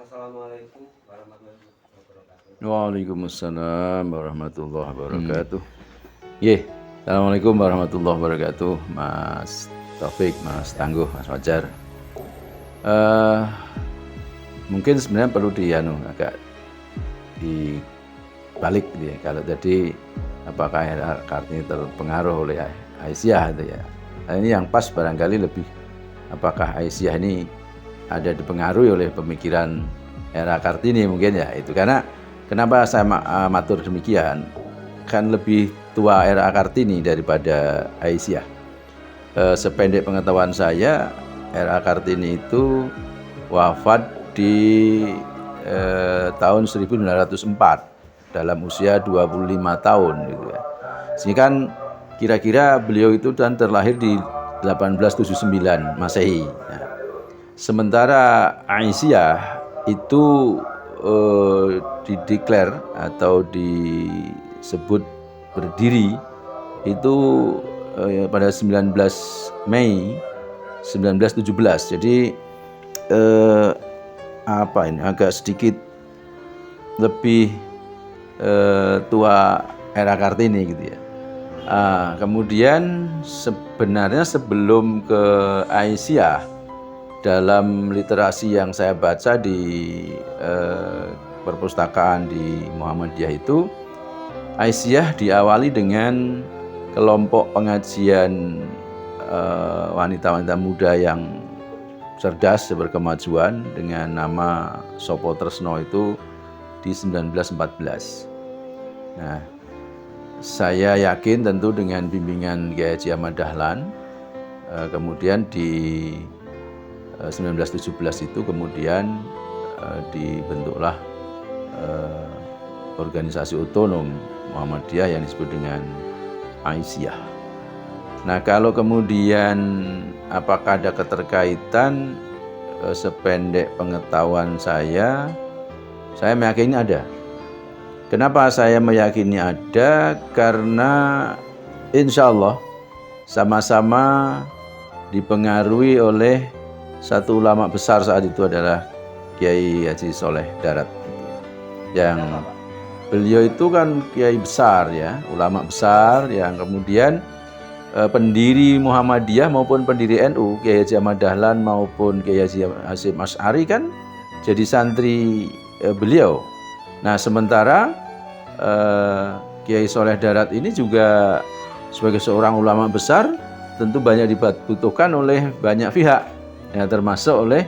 Assalamualaikum warahmatullahi wabarakatuh. Waalaikumsalam warahmatullahi wabarakatuh. Assalamualaikum warahmatullahi wabarakatuh, Mas Taufik, Mas Tangguh, Mas Fajar. Mungkin sebenarnya perlu agak dibalik gitu ya. Kalau tadi apakah Kartini terpengaruh oleh Aisyah itu ya. Nah, ini yang pas barangkali lebih apakah Aisyah ini ada dipengaruhi oleh pemikiran era Kartini mungkin ya itu. Karena kenapa saya matur demikian, kan lebih tua era Kartini daripada Aisyah. Sependek pengetahuan saya, era Kartini itu wafat di tahun 1904 dalam usia 25 tahun gitu ya. Sehingga kan kira-kira beliau itu dan terlahir di 1879 Masehi. Nah, sementara Aisyah itu dideklar atau disebut berdiri itu pada 19 Mei 1917. Jadi agak sedikit lebih tua era Kartini gitu ya. Kemudian sebenarnya sebelum ke Aisyah, dalam literasi yang saya baca di perpustakaan di Muhammadiyah itu, Aisyah diawali dengan kelompok pengajian wanita-wanita muda yang cerdas berkemajuan dengan nama Sopo Tresno itu di 1914. Nah, saya yakin tentu dengan bimbingan Kiai Haji Ahmad Dahlan, kemudian di 1917 itu kemudian dibentuklah organisasi otonom Muhammadiyah yang disebut dengan Aisyah. Nah, kalau kemudian apakah ada keterkaitan, sependek pengetahuan saya meyakini ada. Kenapa saya meyakini ada? Karena insya Allah sama-sama dipengaruhi oleh satu ulama besar saat itu adalah Kiai Haji Soleh Darat, yang beliau itu kan kiai besar ya, ulama besar yang kemudian pendiri Muhammadiyah maupun pendiri NU, Kiai Haji Ahmad Dahlan maupun Kiai Haji Hasyim Asy'ari kan jadi santri beliau. Nah, sementara Kiai Soleh Darat ini juga sebagai seorang ulama besar tentu banyak dibutuhkan oleh banyak pihak, ya, termasuk oleh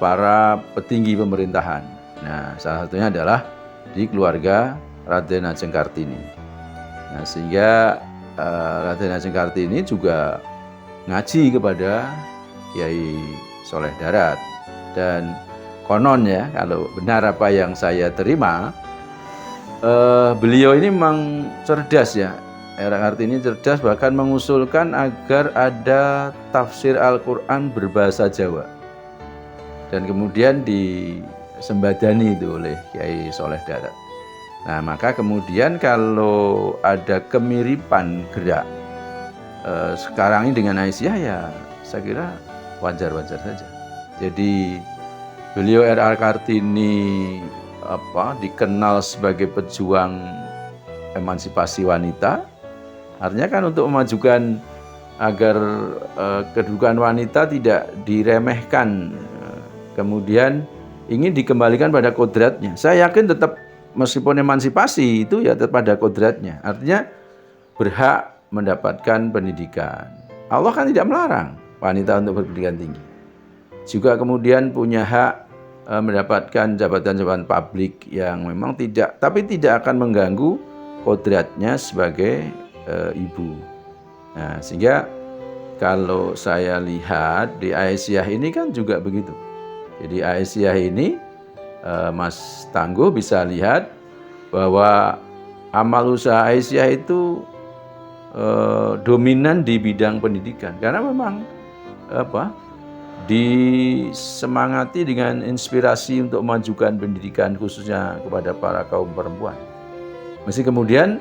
para petinggi pemerintahan. Nah, salah satunya adalah di keluarga Raden Ajeng Kartini. Nah, sehingga Raden Ajeng Kartini juga ngaji kepada Kiai Soleh Darat. Dan konon ya, kalau benar apa yang saya terima, beliau ini memang cerdas ya. Era Kartini cerdas, bahkan mengusulkan agar ada tafsir Al-Quran berbahasa Jawa. Dan kemudian disembadani itu oleh Kiai Soleh Darat. Nah, maka kemudian kalau ada kemiripan gerak sekarang ini dengan Aisyah, ya saya kira wajar-wajar saja. Jadi beliau R.A. Kartini dikenal sebagai pejuang emansipasi wanita. Artinya kan untuk memajukan agar kedudukan wanita tidak diremehkan, kemudian ingin dikembalikan pada kodratnya. Saya yakin tetap meskipun emansipasi itu ya tetap pada kodratnya. Artinya berhak mendapatkan pendidikan. Allah kan tidak melarang wanita untuk berpendidikan tinggi. Juga kemudian punya hak mendapatkan jabatan-jabatan publik yang memang tidak akan mengganggu kodratnya sebagai ibu. Nah, sehingga kalau saya lihat di Aisyah ini kan juga begitu. Jadi Aisyah ini Mas Tangguh bisa lihat bahwa amal usaha Aisyah itu dominan di bidang pendidikan, karena memang disemangati dengan inspirasi untuk memajukan pendidikan khususnya kepada para kaum perempuan. Mesti kemudian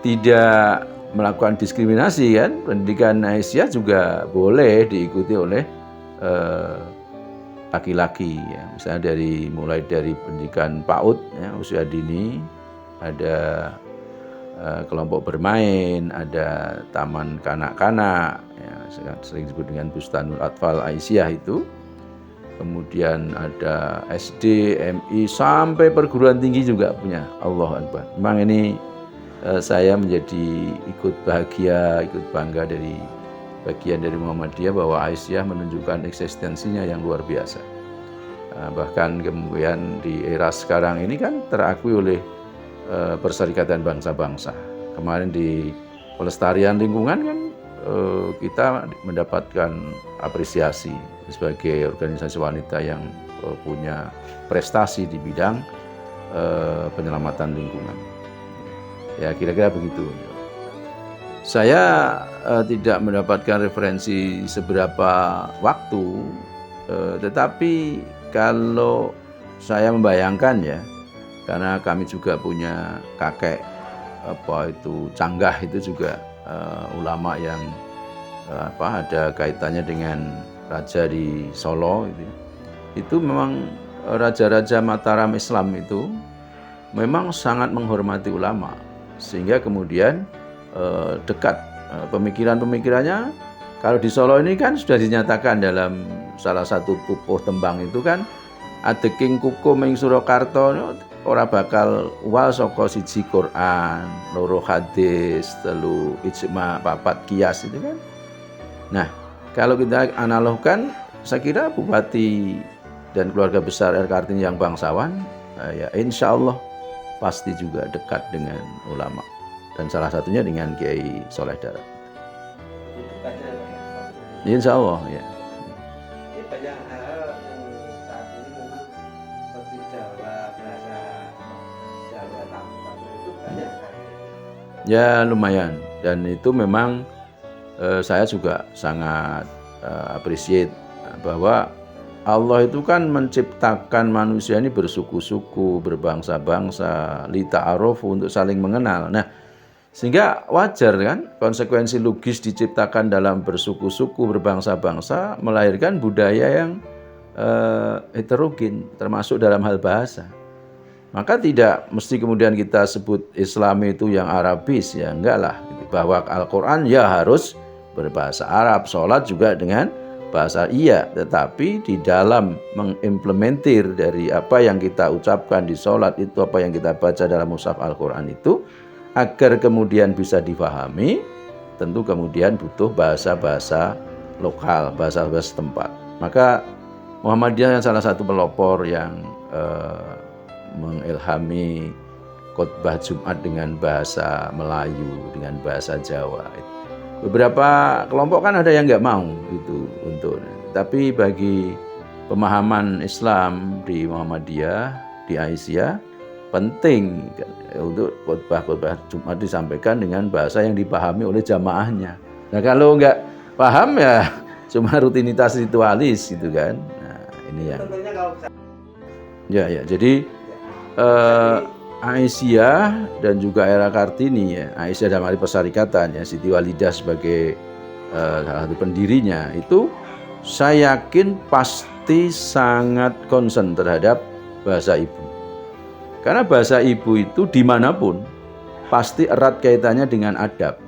tidak melakukan diskriminasi kan, pendidikan Aisyah juga boleh diikuti oleh laki-laki ya, misalnya mulai dari pendidikan PAUD ya, usia dini, ada kelompok bermain, ada taman kanak-kanak ya, sering disebut dengan Bustanul Atfal Aisyah itu. Kemudian ada SD, MI, sampai perguruan tinggi juga punya. Allahu Akbar. Memang ini saya menjadi ikut bahagia, ikut bangga dari bagian dari Muhammadiyah bahwa Aisyah menunjukkan eksistensinya yang luar biasa. Bahkan kemudian di era sekarang ini kan terakui oleh Perserikatan Bangsa-Bangsa. Kemarin di pelestarian lingkungan kan kita mendapatkan apresiasi sebagai organisasi wanita yang punya prestasi di bidang penyelamatan lingkungan. Ya kira-kira begitu. Saya tidak mendapatkan referensi seberapa waktu, tetapi kalau saya membayangkan ya, karena kami juga punya kakek canggah itu juga ulama yang ada kaitannya dengan raja di Solo itu memang raja-raja Mataram Islam itu memang sangat menghormati ulama, sehingga kemudian dekat pemikiran-pemikirannya. Kalau di Solo ini kan sudah dinyatakan dalam salah satu pupuh tembang itu kan, adeking kukum ing Surakarta ora bakal wal saka siji Quran, loro hadis, telu ijma, papat kias itu kan. Nah, kalau kita analogkan, saya kira bupati dan keluarga besar R. Kartini yang bangsawan, ya insya Allah pasti juga dekat dengan ulama, dan salah satunya dengan Kiai Soleh Darat. Insya Allah ya. Ini banyak hal yang saat ini memang seperti Jawa, bahasa Jawa tamu itu banyak sekali. Ya lumayan, dan itu memang saya juga sangat appreciate bahwa Allah itu kan menciptakan manusia ini bersuku-suku, berbangsa-bangsa, li ta'arufu, untuk saling mengenal. Nah, sehingga wajar kan konsekuensi logis diciptakan dalam bersuku-suku, berbangsa-bangsa, melahirkan budaya yang heterogen, termasuk dalam hal bahasa. Maka tidak mesti kemudian kita sebut Islam itu yang Arabis, ya enggak lah. Bahwa Al-Quran ya harus berbahasa Arab, sholat juga dengan bahasa iya, tetapi di dalam mengimplementir dari apa yang kita ucapkan di sholat itu, apa yang kita baca dalam mushaf Al-Quran itu, agar kemudian bisa difahami, tentu kemudian butuh bahasa-bahasa lokal, bahasa-bahasa tempat. Maka Muhammadiyah yang salah satu pelopor yang mengilhami khotbah Jumat dengan bahasa Melayu, dengan bahasa Jawa. Beberapa kelompok kan ada yang nggak mau itu untuk, tapi bagi pemahaman Islam di Muhammadiyah, di Aisyah, penting untuk khotbah Jumat disampaikan dengan bahasa yang dipahami oleh jamaahnya. Nah kalau nggak paham ya cuma rutinitas ritualis gitu kan. Nah ini yang ya jadi Aisyah dan juga era Kartini ya, Aisyah dalam hal Perserikatan ya, Siti Walidah sebagai salah satu pendirinya itu, saya yakin pasti sangat concern terhadap bahasa ibu. Karena bahasa ibu itu dimanapun pasti erat kaitannya dengan adab,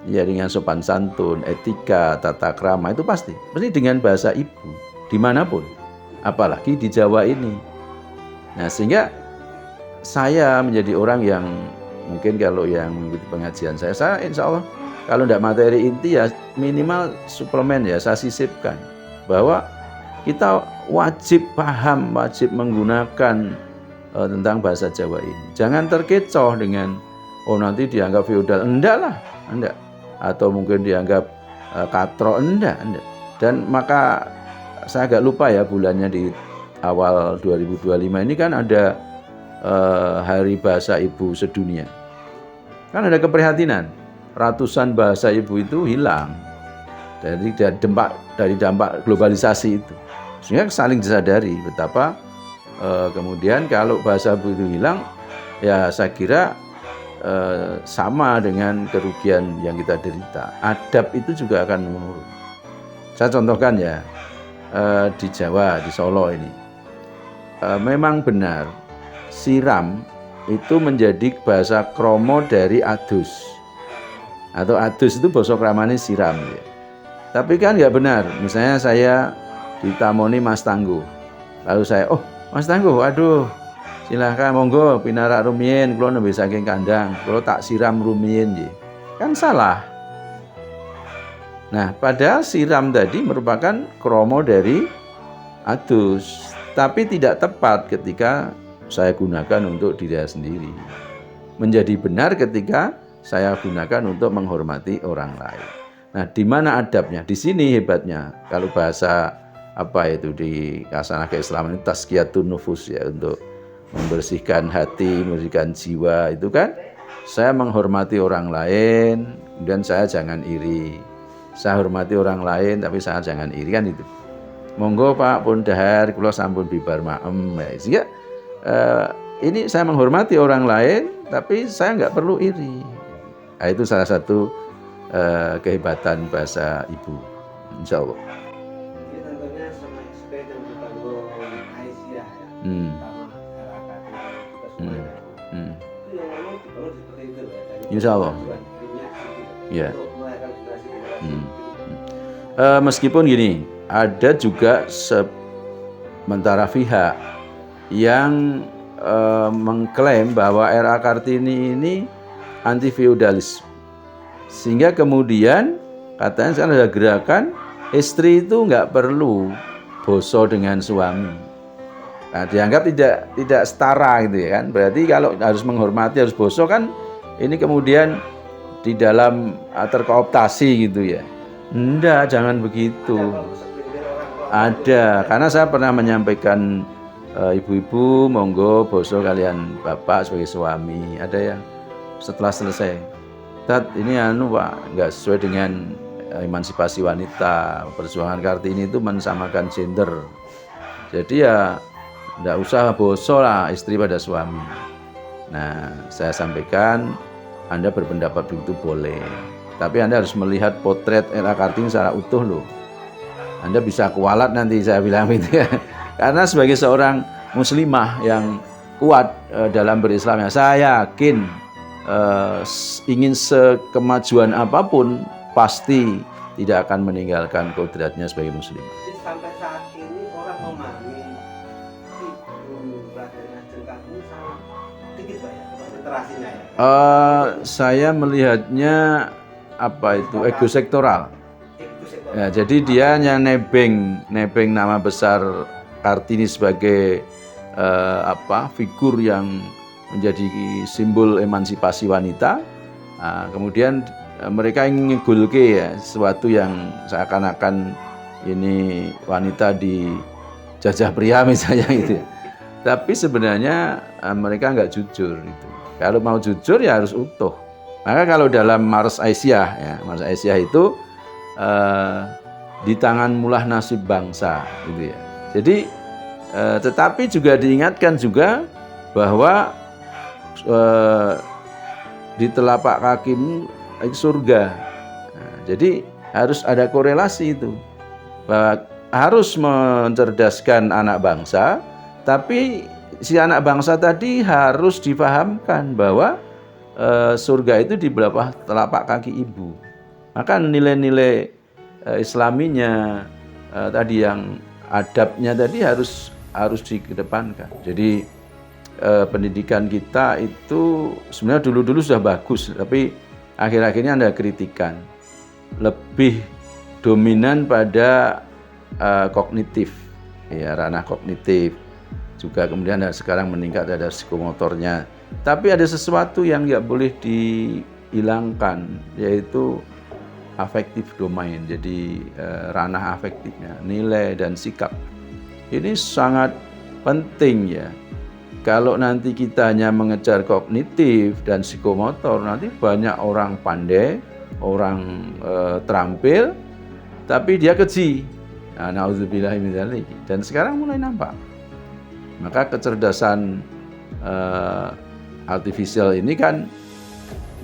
ya, dengan sopan santun, etika, tata krama, itu pasti dengan bahasa ibu dimanapun, apalagi di Jawa ini. Nah sehingga saya menjadi orang yang mungkin kalau yang mengikuti pengajian saya insya Allah kalau tidak materi inti ya minimal suplemen ya saya sisipkan bahwa kita wajib paham, wajib menggunakan tentang bahasa Jawa ini. Jangan terkecoh dengan nanti dianggap feodal, enggak, atau mungkin dianggap katro, enggak. Dan maka saya agak lupa ya bulannya, di awal 2025 ini kan ada Hari Bahasa Ibu Sedunia. Kan ada keprihatinan, ratusan bahasa ibu itu hilang dari dampak globalisasi itu. Sehingga saling disadari betapa kemudian kalau bahasa ibu itu hilang, ya saya kira sama dengan kerugian yang kita derita. Adab itu juga akan menurun. Saya contohkan ya, di Jawa, di Solo ini. Memang benar, siram itu menjadi bahasa kromo dari adus. Atau adus itu basa kramane siram. Ya. Tapi kan nggak benar. Misalnya saya ditamoni Mas Tangguh. Lalu saya, oh Mas Tangguh, aduh silahkan monggo pinarak rumiyin, kula nembe saking kandang, kula tak siram rumiyin nggih. Kan salah. Nah, padahal siram tadi merupakan kromo dari adus, tapi tidak tepat ketika saya gunakan untuk diri saya sendiri. Menjadi benar ketika saya gunakan untuk menghormati orang lain. Nah, di mana adabnya? Di sini hebatnya. Kalau bahasa apa itu di kasanah keislaman itu tazkiyatun nufus ya, untuk membersihkan hati, membersihkan jiwa itu kan. Saya menghormati orang lain, kemudian saya jangan iri. Saya hormati orang lain tapi saya jangan iri, kan itu. Monggo Pak pun dahar kula sampun bibar maem. Sehingga ini saya menghormati orang lain tapi saya nggak perlu iri. Nah, itu salah satu kehebatan bahasa ibu, insya Allah. Ini tentunya seperti yang ditanggung Aisyah ya, sama masyarakat kita semua ya. Itu yang memang dibangun seperti itu ya. Insya Allah. Ya. Untuk melahirkan generasi-generasi. Meskipun gini, ada juga sementara pihak yang mengklaim bahwa RA Kartini ini anti feodalis, sehingga kemudian katanya sekarang ada gerakan istri itu nggak perlu boso dengan suami. Nah, dianggap tidak setara gitu ya kan. Berarti kalau harus menghormati, harus boso kan, ini kemudian di dalam terkooptasi gitu ya. Enggak, jangan begitu. Ada, karena saya pernah menyampaikan ibu-ibu monggo boso kalian bapak sebagai suami. Ada yang setelah selesai, Tat, ini Pak, nggak sesuai dengan emansipasi wanita. Perjuangan Kartini itu mensamakan gender. Jadi ya nggak usah boso lah istri pada suami. Nah, saya sampaikan, Anda berpendapat begitu boleh. Tapi Anda harus melihat potret RA Kartini secara utuh loh. Anda bisa kualat nanti saya bilang gitu ya. Karena sebagai seorang muslimah yang kuat dalam berislamnya, saya yakin ingin sekemajuan apapun pasti tidak akan meninggalkan kodratnya sebagai muslim. Jadi sampai saat ini orang memahami Raden Ajeng Kartini sangat dikit Pak ya, literasinya ya. Saya melihatnya apa itu ego sektoral. Ya, jadi dia hanya nebeng nama besar Kartini sebagai figur yang menjadi simbol emansipasi wanita. Nah, kemudian mereka ingin ngegulke ya sesuatu yang seakan-akan ini wanita dijajah pria misalnya gitu. Tapi sebenarnya mereka nggak jujur itu. Kalau mau jujur ya harus utuh. Maka kalau dalam Mars Aisyah ya, Mars Aisyah itu di tangan mulah nasib bangsa gitu ya. Jadi tetapi juga diingatkan juga bahwa di telapak kakimu surga. Nah, jadi harus ada korelasi itu, bahwa harus mencerdaskan anak bangsa, tapi si anak bangsa tadi harus dipahamkan bahwa surga itu di bawah telapak kaki ibu. Maka nilai-nilai islaminya tadi yang adabnya tadi harus dikedepankan. Jadi pendidikan kita itu sebenarnya dulu-dulu sudah bagus, tapi akhir-akhir ini ada kritikan lebih dominan pada kognitif, ya ranah kognitif. Juga kemudian sekarang meningkat ada psikomotornya. Tapi ada sesuatu yang nggak boleh dihilangkan, yaitu affective domain. Jadi ranah afektifnya, nilai dan sikap. Ini sangat penting ya. Kalau nanti kita hanya mengejar kognitif dan psikomotor, nanti banyak orang pandai, orang terampil, tapi dia keji. Nah, na'udzubillahi min dzalik. Dan sekarang mulai nampak. Maka kecerdasan artifisial ini kan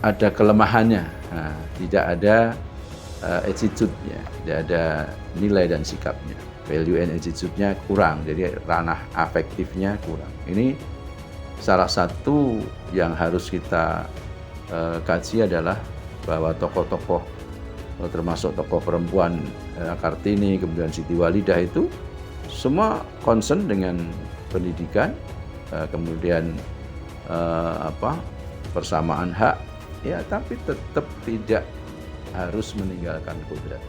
ada kelemahannya. Nah, tidak ada attitude-nya, tidak ada nilai dan sikapnya. value and attitude-nya kurang, jadi ranah afektifnya kurang. Ini salah satu yang harus kita kaji adalah bahwa tokoh-tokoh termasuk tokoh perempuan Kartini, kemudian Siti Walidah itu semua concern dengan pendidikan, kemudian persamaan hak, ya, tapi tetap tidak harus meninggalkan kodrat.